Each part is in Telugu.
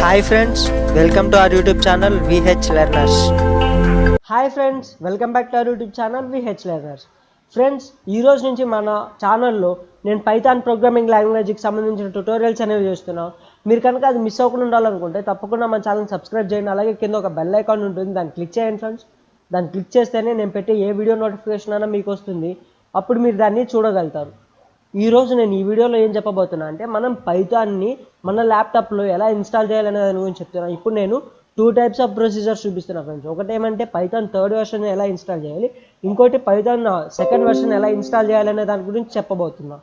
Hi friends, welcome to our YouTube channel VH Learners. Hi friends, welcome back to our YouTube channel VH Learners. Friends, ఈ రోజు నుంచి మన ఛానల్లో నేను పైథాన్ ప్రోగ్రామింగ్ లాంగ్వేజ్కి సంబంధించిన ట్యుటోరియల్స్ అనేవి చేస్తున్నాను. మీరు కనుక అది మిస్ అవ్వకుండా ఉండాలనుకుంటే తప్పకుండా మన ఛానల్ సబ్స్క్రైబ్ చేయండి. అలాగే కింద ఒక బెల్ ఐకాన్ ఉంటుంది, దాన్ని క్లిక్ చేయండి ఫ్రెండ్స్. దాన్ని క్లిక్ చేస్తేనే నేను పెట్టే ఏ వీడియో నోటిఫికేషన్ అయినా మీకు వస్తుంది. అప్పుడు మీరు దాన్ని చూడగలుగుతారు. ఈరోజు నేను ఈ వీడియోలో ఏం చెప్పబోతున్నా అంటే మనం పైథాన్ని మన ల్యాప్టాప్లో ఎలా ఇన్స్టాల్ చేయాలనే దాని గురించి చెప్తున్నాను. ఇప్పుడు నేను 2 టైప్స్ ఆఫ్ ప్రొసీజర్స్ చూపిస్తున్నాను ఫ్రెండ్స్. ఒకటి ఏమంటే పైథాన్ 3rd వెర్షన్ ఎలా ఇన్స్టాల్ చేయాలి, ఇంకోటి పైథాన్ 2nd వెర్షన్ ఎలా ఇన్స్టాల్ చేయాలనే దాని గురించి చెప్పబోతున్నా.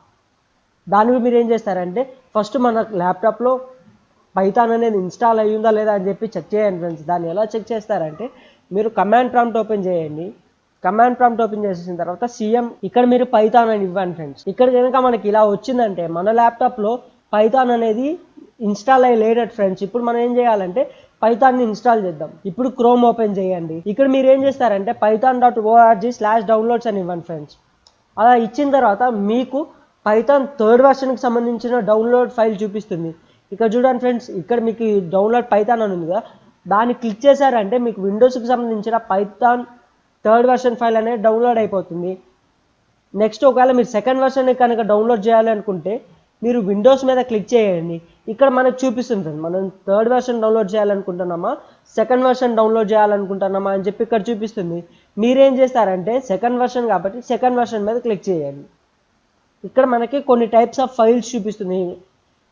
దానికి మీరు ఏం చేస్తారంటే ఫస్ట్ మన ల్యాప్టాప్లో పైథాన్ అనేది ఇన్స్టాల్ అయ్యిందా లేదా అని చెప్పి చెక్ చేయండి ఫ్రెండ్స్. దాన్ని ఎలా చెక్ చేస్తారంటే మీరు కమాండ్ ప్రాంప్ట్ ఓపెన్ చేయండి. కమాండ్ ప్రాంప్ట్ ఓపెన్ చేసేసిన తర్వాత సిఎం ఇక్కడ మీరు పైథాన్ అని ఇవ్వండి ఫ్రెండ్స్. ఇక్కడ కనుక మనకి ఇలా వచ్చిందంటే మన ల్యాప్టాప్లో పైథాన్ అనేది ఇన్స్టాల్ అయ్యి లేడట్ ఫ్రెండ్స్. ఇప్పుడు మనం ఏం చేయాలంటే పైథాన్ని ఇన్స్టాల్ చేద్దాం. ఇప్పుడు క్రోమ్ ఓపెన్ చేయండి. ఇక్కడ మీరు ఏం చేస్తారంటే python.org/downloads అని ఇవ్వండి ఫ్రెండ్స్. అలా ఇచ్చిన తర్వాత మీకు పైథాన్ 3rd వెర్షన్కి సంబంధించిన డౌన్లోడ్ ఫైల్ చూపిస్తుంది. ఇక్కడ చూడండి ఫ్రెండ్స్, ఇక్కడ మీకు డౌన్లోడ్ పైథాన్ అని ఉంది కదా, దాన్ని క్లిక్ చేశారంటే మీకు విండోస్కి సంబంధించిన పైథాన్ 3rd వెర్షన్ ఫైల్ అనేది డౌన్లోడ్ అయిపోతుంది. నెక్స్ట్ ఒకవేళ మీరు 2nd వెర్షన్ కనుక డౌన్లోడ్ చేయాలి అనుకుంటే మీరు విండోస్ మీద క్లిక్ చేయండి. ఇక్కడ మనకు చూపిస్తుంది మనం 3rd వెర్షన్ డౌన్లోడ్ చేయాలనుకుంటున్నామా 2nd వెర్షన్ డౌన్లోడ్ చేయాలనుకుంటున్నామా అని చెప్పి ఇక్కడ చూపిస్తుంది. మీరేం చేస్తారంటే 2nd వెర్షన్ కాబట్టి 2nd వెర్షన్ మీద క్లిక్ చేయండి. ఇక్కడ మనకి కొన్ని టైప్స్ ఆఫ్ ఫైల్స్ చూపిస్తుంది.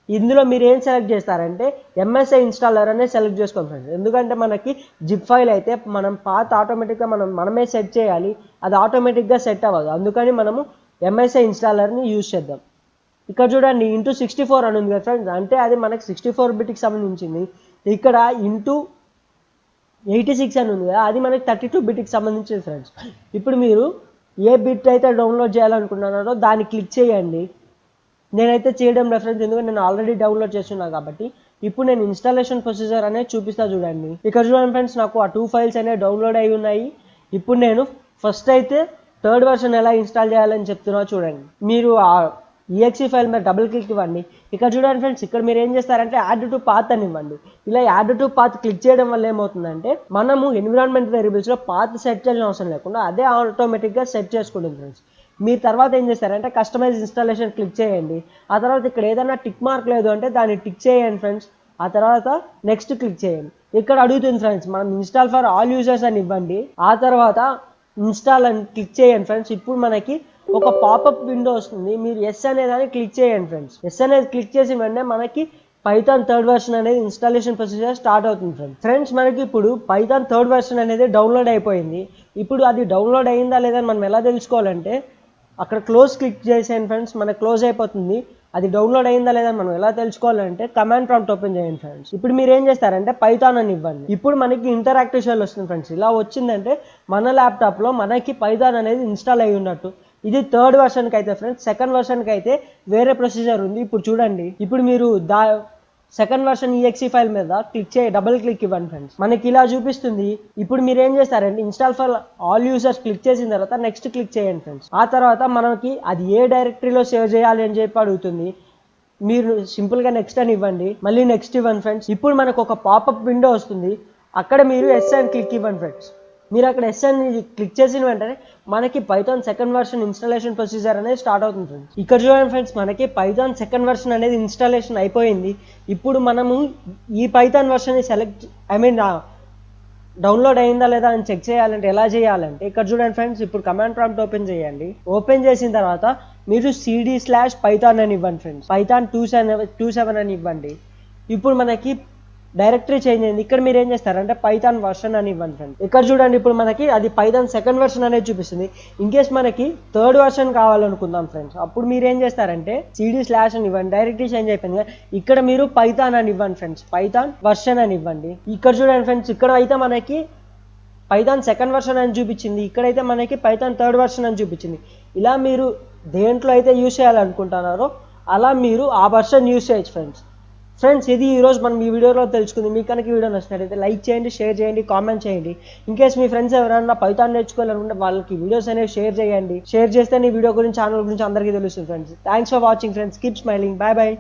ఇందులో మీరు ఏం సెలెక్ట్ చేస్తారంటే ఎంఎస్ఐ ఇన్స్టాలర్ అనేది సెలెక్ట్ చేసుకోండి ఫ్రెండ్స్. ఎందుకంటే మనకి జిప్ ఫైల్ అయితే మనం పాత్ ఆటోమేటిక్గా మనమే సెట్ చేయాలి, అది ఆటోమేటిక్గా సెట్ అవ్వదు. అందుకని మనము ఎంఎస్ఐ ఇన్స్టాలర్ని యూజ్ చేద్దాం. ఇక్కడ చూడండి *64 అని ఉంది కదా ఫ్రెండ్స్, అంటే అది మనకి 64 బిట్కి సంబంధించింది. ఇక్కడ *86 అని ఉంది కదా, అది మనకి 32 బిట్కి సంబంధించింది ఫ్రెండ్స్. ఇప్పుడు మీరు ఏ బిట్ అయితే డౌన్లోడ్ చేయాలనుకుంటున్నారో దాన్ని క్లిక్ చేయండి. నేనైతే చేయడం రెఫరెన్స్, ఎందుకంటే నేను ఆల్రెడీ డౌన్లోడ్ చేస్తున్నాను కాబట్టి. ఇప్పుడు నేను ఇన్స్టాలేషన్ ప్రొసీజర్ అనేది చూపిస్తా చూడండి. ఇక్కడ చూడండి ఫ్రెండ్స్, నాకు ఆ 2 ఫైల్స్ అనేవి డౌన్లోడ్ అయి ఉన్నాయి. ఇప్పుడు నేను ఫస్ట్ అయితే 3rd వెర్షన్ ఎలా ఇన్స్టాల్ చేయాలని చెప్తున్నా చూడండి. మీరు ఆ exe ఫైల్ మీద డబుల్ క్లిక్ ఇవ్వండి. ఇక్కడ చూడండి ఫ్రెండ్స్, ఇక్కడ మీరు ఏం చేస్తారంటే యాడ్ టు పాత్ అని ఇవ్వండి. ఇలా యాడ్ టు పాత్ క్లిక్ చేయడం వల్ల ఏమవుతుందంటే మనము ఎన్విరాన్మెంట్ వేరియబుల్స్లో పాత్ సెట్ చేయాల్సిన అవసరం లేకుండా అదే ఆటోమేటిక్గా సెట్ చేసుకుంటుంది ఫ్రెండ్స్. మీరు తర్వాత ఏం చేస్తారంటే కస్టమైజ్ ఇన్స్టాలేషన్ క్లిక్ చేయండి. ఆ తర్వాత ఇక్కడ ఏదైనా టిక్ మార్క్ లేదు అంటే దాన్ని టిక్ చేయండి ఫ్రెండ్స్. ఆ తర్వాత నెక్స్ట్ క్లిక్ చేయండి. ఇక్కడ అడుగుతుంది ఫ్రెండ్స్ మనం ఇన్స్టాల్ ఫర్ ఆల్ యూజర్స్ అని ఇవ్వండి. ఆ తర్వాత ఇన్స్టాల్ అని క్లిక్ చేయండి ఫ్రెండ్స్. ఇప్పుడు మనకి ఒక పాపప్ విండో వస్తుంది. మీరు ఎస్ అనేదాన్ని క్లిక్ చేయండి ఫ్రెండ్స్. ఎస్ అనేది క్లిక్ చేసి వెంటనే మనకి పైథాన్ 3rd వెర్షన్ అనేది ఇన్స్టాలేషన్ ప్రొసీజర్ స్టార్ట్ అవుతుంది ఫ్రెండ్స్. మనకి ఇప్పుడు పైథాన్ 3rd వెర్షన్ అనేది డౌన్లోడ్ అయిపోయింది. ఇప్పుడు అది డౌన్లోడ్ అయిందా లేదా మనం ఎలా తెలుసుకోవాలంటే అక్కడ క్లోజ్ క్లిక్ చేసేయండి ఫ్రెండ్స్. మనకు క్లోజ్ అయిపోతుంది. అది డౌన్లోడ్ అయిందా లేదా మనం ఎలా తెలుసుకోవాలంటే కమాండ్ ప్రాంప్ట్ ఓపెన్ చేయండి ఫ్రెండ్స్. ఇప్పుడు మీరు ఏం చేస్తారంటే పైథాన్ అని ఇవ్వండి. ఇప్పుడు మనకి ఇంటరాక్టివ్ షెల్ వస్తుంది ఫ్రెండ్స్. ఇలా వచ్చిందంటే మన ల్యాప్టాప్లో మనకి పైథాన్ అనేది ఇన్స్టాల్ అయి ఉన్నట్టు. ఇది 3rd వెర్షన్కి అయితే ఫ్రెండ్స్. 2nd వెర్షన్కి అయితే వేరే ప్రొసీజర్ ఉంది. ఇప్పుడు చూడండి, ఇప్పుడు మీరు 2nd వెర్షన్ exe ఫైల్ మీద డబుల్ క్లిక్ ఇవ్వండి ఫ్రెండ్స్. మనకి ఇలా చూపిస్తుంది. ఇప్పుడు మీరు ఏం చేస్తారంటే install for all users click చేసిన తర్వాత నెక్స్ట్ క్లిక్ చేయండి ఫ్రెండ్స్. ఆ తర్వాత మనకి అది ఏ డైరెక్టరీలో సేవ్ చేయాలి అని చెప్పి అడుగుతుంది. మీరు సింపుల్గా నెక్స్ట్ అని ఇవ్వండి, మళ్ళీ నెక్స్ట్ ఇవ్వండి ఫ్రెండ్స్. ఇప్పుడు మనకు ఒక పాపప్ విండో వస్తుంది. అక్కడ మీరు ఎస్ అని క్లిక్ ఇవ్వండి ఫ్రెండ్స్. మీరు అక్కడ ఎస్ అని క్లిక్ చేసిన వెంటనే మనకి Python 2nd version installation procedure అనేది స్టార్ట్ అవుతుంది ఫ్రెండ్స్. ఇక్కడ చూడండి ఫ్రెండ్స్, మనకి పైథాన్ 2nd వెర్షన్ అనేది ఇన్స్టాలేషన్ అయిపోయింది. ఇప్పుడు మనము ఈ పైథాన్ వెర్షన్ డౌన్లోడ్ అయిందా లేదా అని చెక్ చేయాలంటే ఎలా చేయాలంటే ఇక్కడ చూడండి ఫ్రెండ్స్, ఇప్పుడు కమాండ్ ప్రాంప్ట్ ఓపెన్ చేయండి. ఓపెన్ చేసిన తర్వాత మీరు cd/python అని ఇవ్వండి ఫ్రెండ్స్. python 27 అని ఇవ్వండి. ఇప్పుడు మనకి డైరెక్టరీ చేంజ్ అయింది. ఇక్కడ మీరు ఏం చేస్తారంటే పైథాన్ వెర్షన్ అని ఇవ్వండి ఫ్రెండ్స్. ఇక్కడ చూడండి, ఇప్పుడు మనకి అది పైథాన్ 2nd వెర్షన్ అనేది చూపిస్తుంది. ఇన్ కేస్ మనకి 3rd వెర్షన్ కావాలనుకుందాం ఫ్రెండ్స్, అప్పుడు మీరు ఏం చేస్తారంటే cd/ అని ఇవ్వండి. డైరెక్టరీ చేంజ్ అయిపోయింది. ఇక్కడ మీరు పైథాన్ అని ఇవ్వండి ఫ్రెండ్స్. పైథాన్ వెర్షన్ అని ఇవ్వండి. ఇక్కడ చూడండి ఫ్రెండ్స్, ఇక్కడ అయితే మనకి పైథాన్ 2nd వెర్షన్ అని చూపించింది. ఇక్కడైతే మనకి పైథాన్ 3rd వెర్షన్ అని చూపించింది. ఇలా మీరు దేంట్లో అయితే యూజ్ చేయాలనుకుంటున్నారో అలా మీరు ఆ వెర్షన్ యూజ్ చేయొచ్చు ఫ్రెండ్స్. ఇది ఈరోజు మనం ఈ వీడియోలో తెలుసుకుంది. మీకు కనుక ఈ వీడియో నచ్చినట్లయితే లైక్ చేయండి, షేర్ చేయండి, కామెంట్ చేయండి. ఇన్ కేస్ మీ ఫ్రెండ్స్ ఎవరైనా పైథాన్ నేర్చుకోవాలనుకుంటే వాళ్ళకి వీడియోస్ అనేవి షేర్ చేయండి. షేర్ చేస్తే ఈ వీడియో గురించి, ఛానల్ గురించి అందరికీ తెలుస్తుంది friends. Thanks for watching friends. Keep smiling. Bye bye.